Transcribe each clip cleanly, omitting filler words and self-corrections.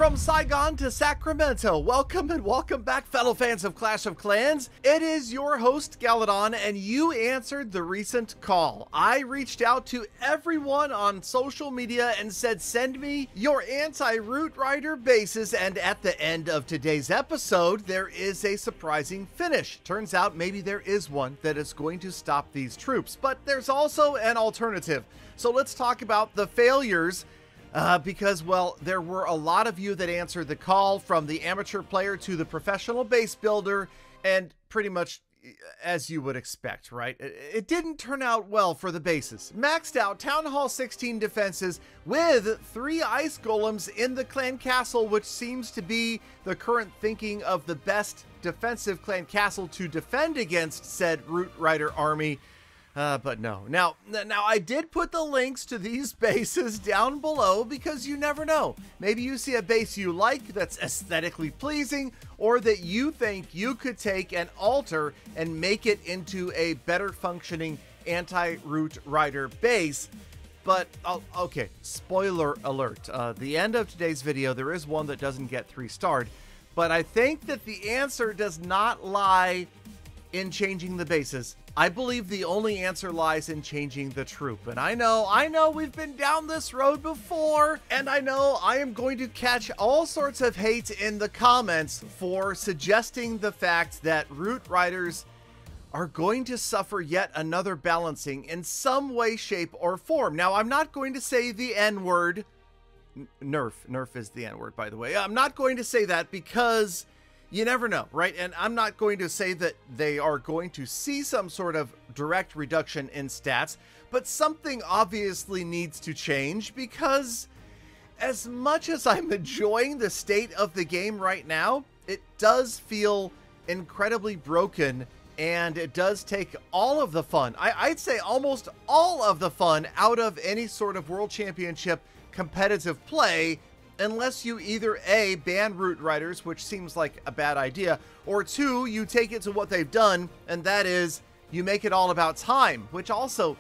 From Saigon to Sacramento, welcome and welcome back, fellow fans of Clash of Clans. It is your host, Galadon, and you answered the recent call. I reached out to everyone on social media and said, send me your anti-Root Rider bases, and at the end of today's episode, there is a surprising finish. Turns out maybe there is one that is going to stop these troops, but there's also an alternative. So let's talk about the failures. Because, well, there were a lot of you that answered the call, from the amateur player to the professional base builder, and pretty much as you would expect, right? It didn't turn out well for the bases. Maxed out Town Hall 16 defenses with 3 ice golems in the clan castle, which seems to be the current thinking of the best defensive clan castle to defend against said Root Rider army. But no. Now I did put the links to these bases down below because you never know. Maybe you see a base you like that's aesthetically pleasing, or that you think you could take and alter and make it into a better functioning anti-Root Rider base. But, okay, spoiler alert. The end of today's video, there is one that doesn't get 3-starred, but I think that the answer does not lie in changing the bases. I believe the only answer lies in changing the troop. And I know we've been down this road before, and I know I am going to catch all sorts of hate in the comments for suggesting the fact that Root Riders are going to suffer yet another balancing in some way, shape, or form. Now, I'm not going to say the N-word. Nerf is the N-word, by the way. I'm not going to say that because you never know, right? And I'm not going to say that they are going to see some sort of direct reduction in stats, but something obviously needs to change, because as much as I'm enjoying the state of the game right now, it does feel incredibly broken, and it does take all of the fun, I'd say almost all of the fun, out of any sort of World Championship competitive play, unless you either A, ban Root Riders, which seems like a bad idea, or 2, you take it to what they've done, and that is you make it all about time, which also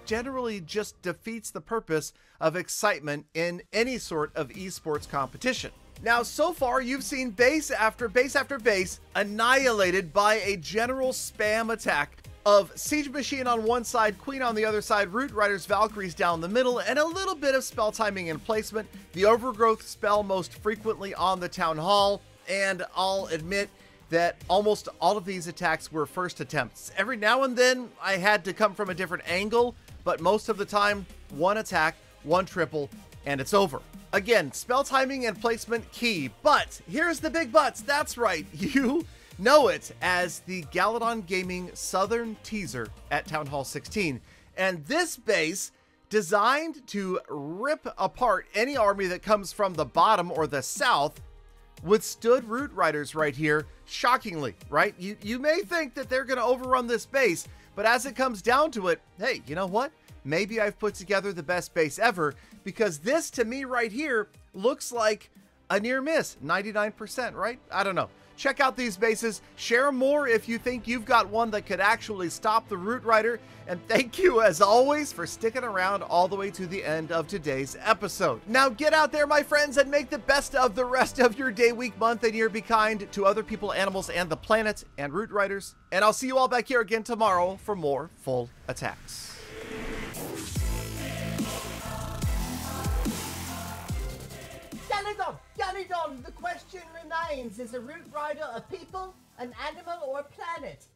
generally just defeats the purpose of excitement in any sort of esports competition. Now, so far, you've seen base after base after base annihilated by a general spam attack of Siege Machine on one side, Queen on the other side, Root Riders, Valkyries down the middle, and a little bit of spell timing and placement. The Overgrowth spell most frequently on the Town Hall, and I'll admit that almost all of these attacks were first attempts. Every now and then I had to come from a different angle, but most of the time, one attack, one triple, and it's over. Again, spell timing and placement key, but here's the big buts. That's right, you know it as the Galadon Gaming Southern Teaser at Town Hall 16. And this base, designed to rip apart any army that comes from the bottom or the south, withstood Root Riders right here, shockingly, right? You may think that they're going to overrun this base, but as it comes down to it, hey, you know what? Maybe I've put together the best base ever, because this, to me right here, looks like a near miss, 99%, right? I don't know. Check out these bases, share more if you think you've got one that could actually stop the Root Rider, and thank you as always for sticking around all the way to the end of today's episode. Now get out there, my friends, and make the best of the rest of your day, week, month, and year. Be kind to other people, animals, and the planet, and Root Riders. And I'll see you all back here again tomorrow for more full attacks. Galadon, the question remains, is a Root Rider a people, an animal, or a planet?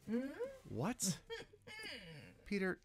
What? Peter,